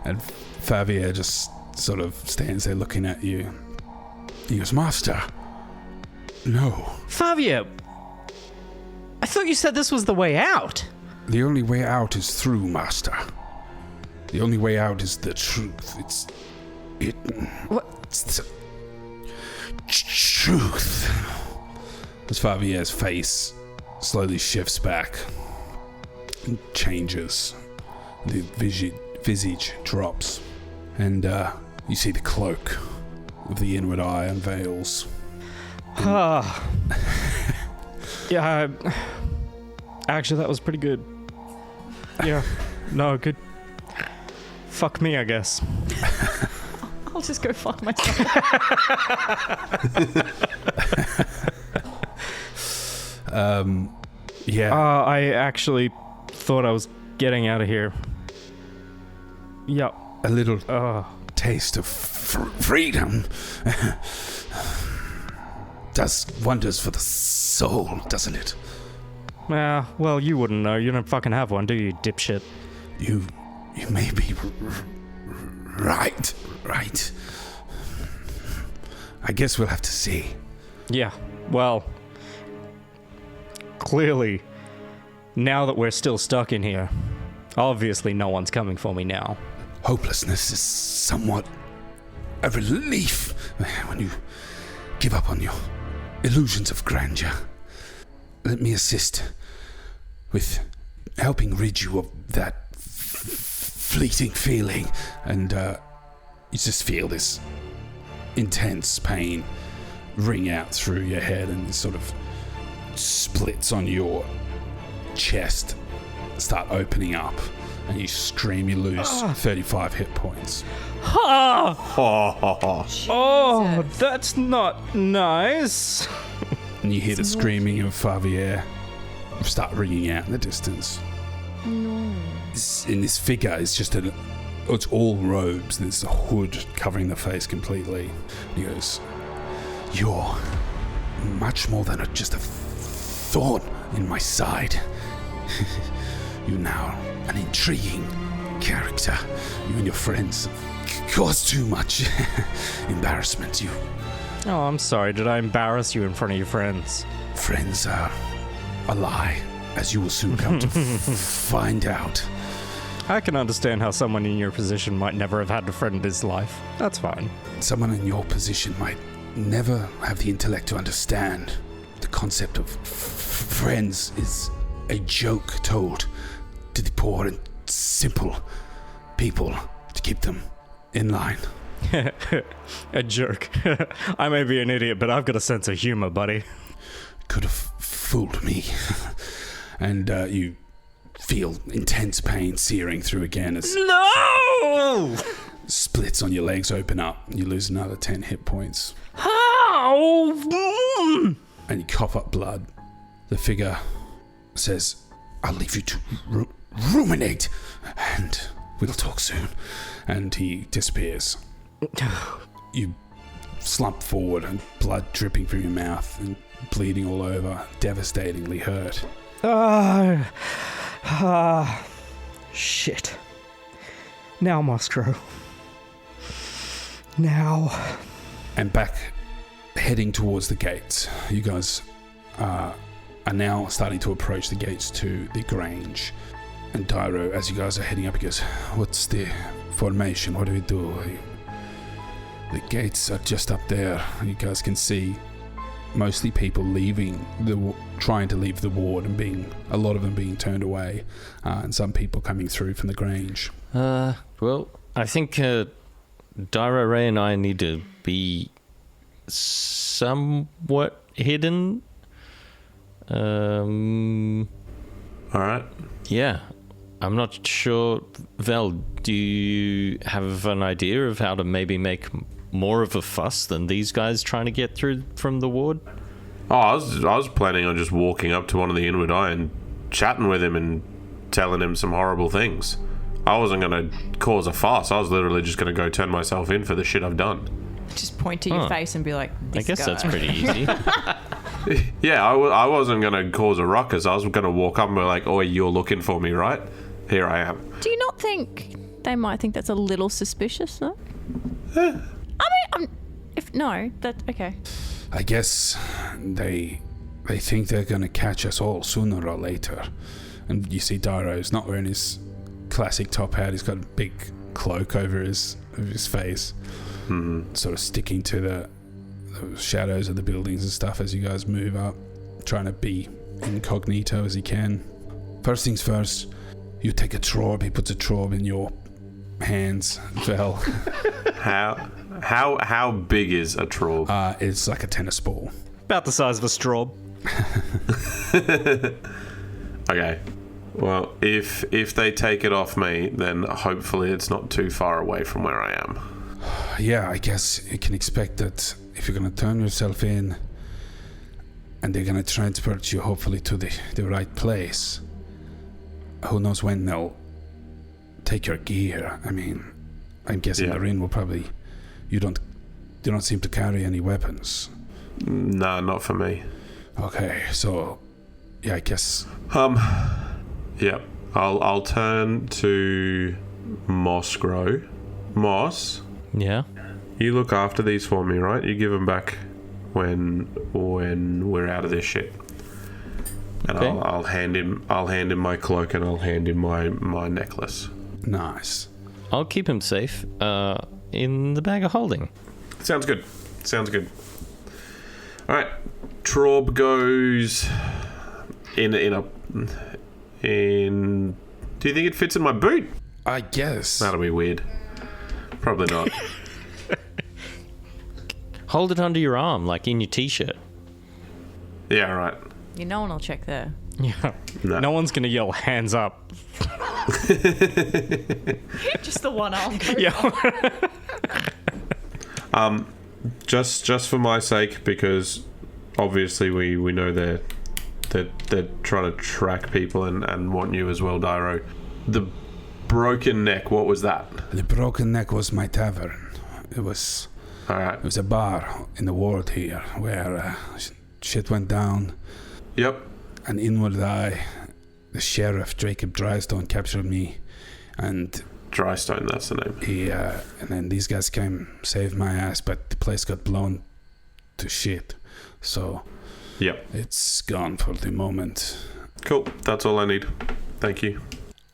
And Fabio just sort of stands there looking at you. He goes, Master, no. Fabio, I thought you said this was the way out. The only way out is through, Master. The only way out is the truth. It's the truth. As Fabio's face slowly shifts back and changes. The visage drops, and you see the cloak of the inward eye unveils. Yeah, actually, that was pretty good. Yeah, no, good. Fuck me, I guess. I'll just go fuck myself. Yeah. I actually thought I was getting out of here. Yep. A little taste of freedom does wonders for the soul, doesn't it? Well, you wouldn't know. You don't fucking have one, do you, dipshit? You may be right. I guess we'll have to see. Yeah, well, clearly, now that we're still stuck in here, obviously no one's coming for me now. Hopelessness is somewhat a relief when you give up on your illusions of grandeur. Let me assist with helping rid you of that fleeting feeling. And you just feel this intense pain ring out through your head, and it sort of splits on your chest start opening up, and you scream. You lose 35 hit points. Oh, that's not nice. And you hear the screaming of Favier start ringing out in the distance. In this figure, it's all robes. There's a hood covering the face completely. And he goes, "You're much more than just a thorn in my side. You're now an intriguing character. You and your friends cause too much embarrassment. You Oh, I'm sorry. Did I embarrass you in front of your friends? friends are a lie, as you will soon come to find out." I can understand how someone in your position might never have had a friend in his life. That's fine. Someone in your position might never have the intellect to understand the concept of friends is a joke told to the poor and simple people to keep them in line. A jerk. I may be an idiot, but I've got a sense of humor, buddy. Could have fooled me. And you feel intense pain searing through again as No! splits on your legs open up. You lose another 10 hit points. How? And you cough up blood. The figure says, "I'll leave you to ruminate, and we'll talk soon." And he disappears. You slump forward, and blood dripping from your mouth and bleeding all over, devastatingly hurt. Shit. Now, Mossgrow. Now. And back heading towards the gates. You guys are now starting to approach the gates to the Grange. And Dyro, as you guys are heading up, he goes, "What's the formation? What do we do?" The gates are just up there. You guys can see mostly people trying to leave the ward, and a lot of them being turned away, and some people coming through from the Grange. Well, I think Dyra, Ray, and I need to be somewhat hidden. All right. Yeah. I'm not sure. Vel, do you have an idea of how to maybe make more of a fuss than these guys trying to get through from the ward? Oh, I was planning on just walking up to one of the Inward Eye and chatting with him and telling him some horrible things. I wasn't going to cause a fuss. I was literally just going to go turn myself in for the shit I've done. Just point to your face and be like, "This I guess guy." that's pretty easy. Yeah, I wasn't going to cause a ruckus. I was going to walk up and be like, "Oh, you're looking for me, right? Here I am." Do you not think they might think that's a little suspicious, though? That's okay. I guess they think they're going to catch us all sooner or later. And you see Dyro's not wearing his classic top hat. He's got a big cloak over his face, sort of sticking to the shadows of the buildings and stuff as you guys move up, trying to be incognito as he can. First things first, you take a trob. He puts a trob in your hands, Vel. How big is a troll? It's like a tennis ball. About the size of a straw. Okay. Well, if they take it off me, then hopefully it's not too far away from where I am. Yeah, I guess you can expect that if you're going to turn yourself in and they're going to transport you hopefully to the right place, who knows when they'll take your gear. I mean, I'm guessing the Rin will probably... You don't seem to carry any weapons. Nah, not for me. Okay, so... Yeah, I guess... Yeah. I'll turn to Mossgrow. Moss, Yeah. you look after these for me, right? You give them back when we're out of this shit. And Okay. I'll hand him my cloak, and I'll hand him my necklace. Nice. I'll keep him safe in the bag of holding. Sounds good. All right. Traub goes in in... Do you think it fits in my boot? I guess. That'll be weird. Probably not. Hold it under your arm, like in your t-shirt. Yeah, right. Yeah, no one will check there. Yeah. No. No one's gonna yell hands up. Just the one arm. Yeah. Just for my sake, because obviously we know they're trying to track people and want you as well, Dyro. The broken neck, what was that? The broken neck was my tavern. It was a bar in the world here where shit went down. Yep. And Inward Eye, the sheriff Jacob Drystone, captured me, and Drystone, that's the name. he and then these guys came, saved my ass, but the place got blown to shit. So Yep. it's gone for the moment. Cool. That's all I need. Thank you.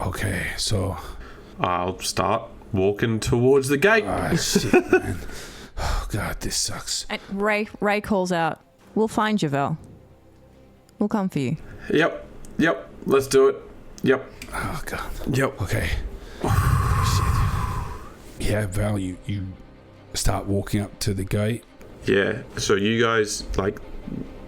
Okay, so I'll start walking towards the gate. shit, man. Oh god, this sucks. And Ray calls out, "We'll find you, Val. We'll come for you." Yep. Let's do it. Yep. Oh god. Yep. Okay. Shit. Yeah, Val, you start walking up to the gate. Yeah. So you guys, like,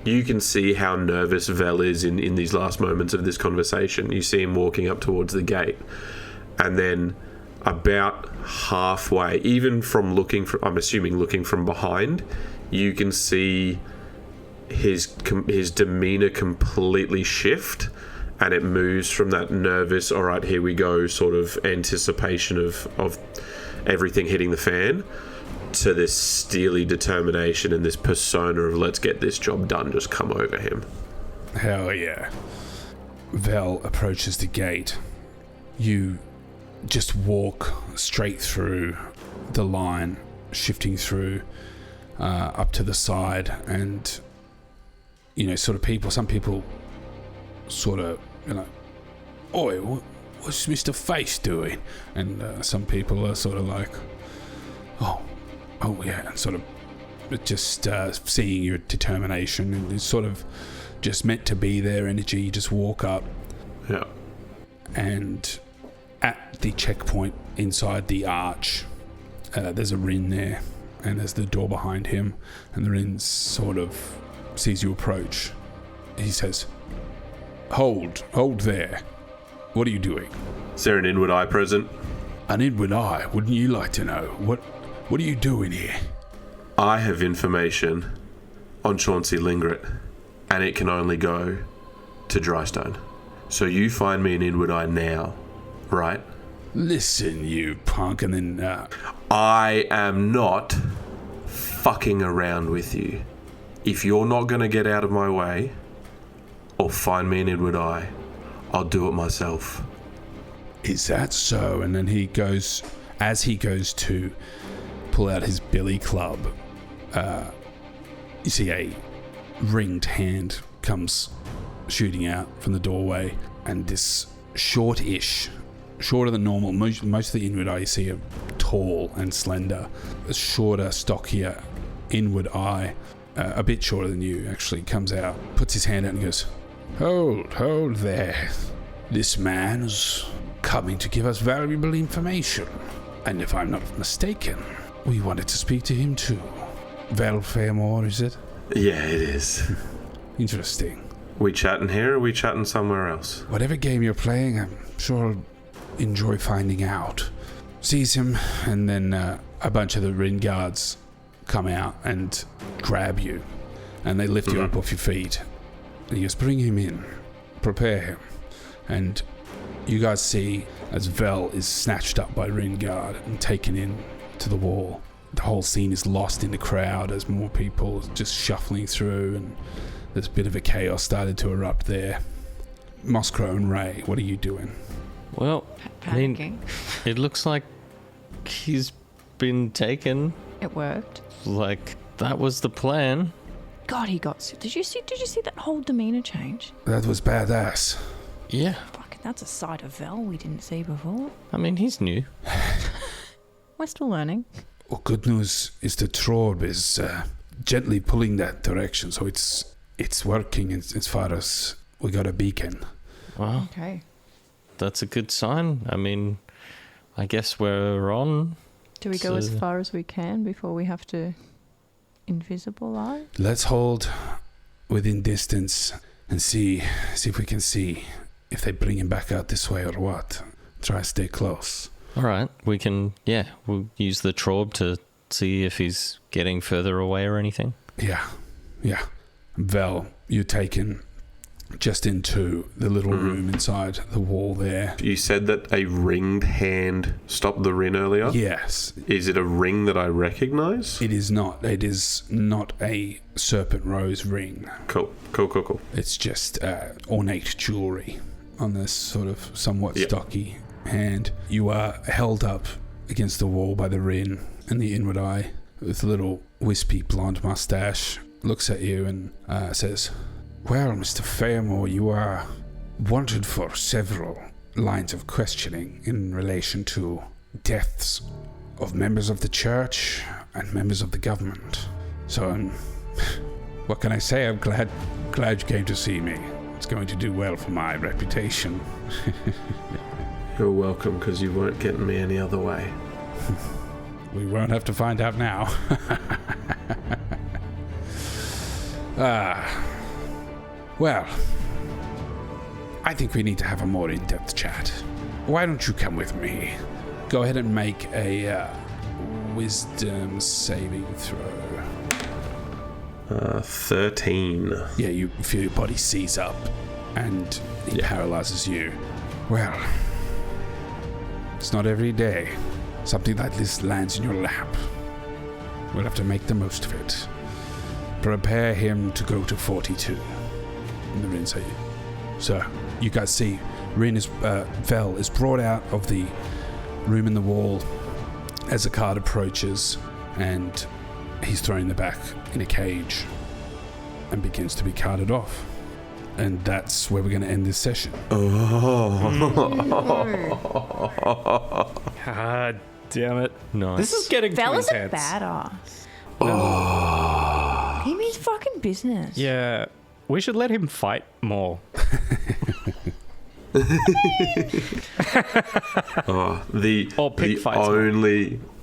you can see how nervous Vel is in these last moments of this conversation. You see him walking up towards the gate, and then about halfway, even from I'm assuming looking from behind, you can see his demeanor completely shift, and it moves from that nervous, all right, here we go, sort of anticipation of everything hitting the fan, to this steely determination and this persona of let's get this job done just come over him. Hell yeah. Vel approaches the gate. You just walk straight through the line, shifting through up to the side, and sort of some people sort of, oi, what's Mr. Face doing? And some people are sort of like, oh yeah, sort of just seeing your determination, and it's sort of just meant to be their energy. You just walk up, Yeah. and at the checkpoint inside the arch, there's a Rin there, and there's the door behind him, and the Rin sort of sees you approach. He says, Hold there. What are you doing? Is there an inward eye present? An inward eye? Wouldn't you like to know? What are you doing here? I have information on Chauncey Lingret, and it can only go to Drystone. So you find me an inward eye now, right? Listen, you punk, and then... I am not fucking around with you. If you're not going to get out of my way or find me an inward eye, I'll do it myself. Is that so? And then as he goes to pull out his billy club, you see a ringed hand comes shooting out from the doorway, and this shorter than normal. Most of the inward eye you see are tall and slender. A shorter, stockier inward eye, a bit shorter than you, actually, comes out, puts his hand out and goes, Hold there. This man's coming to give us valuable information. And if I'm not mistaken, we wanted to speak to him too. Val Fairmore, is it? Yeah, it is. Interesting. We chatting here, or are we chatting somewhere else? Whatever game you're playing, I'm sure I'll enjoy finding out. Sees him, and then a bunch of the Rin guards come out and grab you, and they lift you up off your feet. And he goes, bring him in, prepare him. And you guys see as Vel is snatched up by Rin guard and taken in to the wall. The whole scene is lost in the crowd as more people just shuffling through, and there's a bit of a chaos started to erupt there. Mossgrow and Ray, what are you doing? Well, I mean, Panicking. it looks like he's been taken. It worked. Like, that was the plan. God, he got. Did you see that whole demeanor change? That was badass. Yeah. Fucking, that's a side of Vel we didn't see before. I mean, he's new. We're still learning. Well, good news is that Trorb is gently pulling that direction, so it's working as far as we got a beacon. Well, Okay. that's a good sign. I mean, I guess we're on. Do we go as So- far as we can before we have to invisibilize? Let's hold within distance and see if we can see if they bring him back out this way or what. Try to stay close. All right, we'll use the Traub to see if he's getting further away or anything. Yeah. Vel, you're taken just into the little room inside the wall there. You said that a ringed hand stopped the Rin earlier? Yes, Is it a ring that I recognize? it is not. It is not a serpent rose ring. Cool. It's just ornate jewelry on this sort of somewhat Yep. stocky hand. You are held up against the wall by the Rin, and the inward eye, with a little wispy blonde mustache, looks at you and says, "Well, Mr. Fayamore, you are wanted for several lines of questioning in relation to deaths of members of the church and members of the government. So, what can I say? I'm glad you came to see me. It's going to do well for my reputation." You're welcome, because you weren't getting me any other way. We won't have to find out now. Well, I think we need to have a more in-depth chat. Why don't you come with me? Go ahead and make a wisdom saving throw. 13. Yeah, you feel your body seize up and it paralyzes you. Well, it's not every day something like this lands in your lap. We'll have to make the most of it. Prepare him to go to 42. And the Rin say, "Sir, you guys see, Vel is brought out of the room in the wall as a cart approaches, and he's thrown in the back in a cage and begins to be carted off. And that's where we're going to end this session." God damn it. Nice. This is getting too Bella's a intense. badass. He means fucking business. Yeah, we should let him fight more.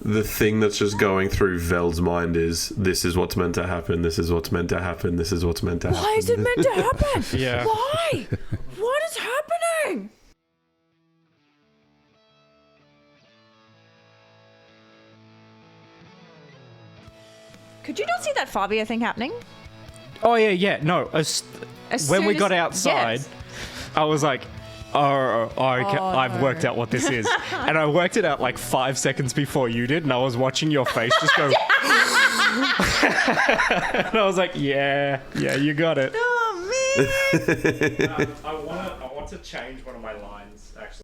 The thing that's just going through Vel's mind is, this is what's meant to happen, this is what's meant to happen, this is what's meant to happen. Why is it meant to happen? Yeah. Why? What is happening? Could you not see that Fabia thing happening? Oh, yeah. No, when soon we as- got outside, yes. I was like, okay, I've no. worked out what this is. And I worked it out like 5 seconds before you did, and I was watching your face just go... and I was like, yeah, you got it. Oh, man. I want to change one of my lines, actually.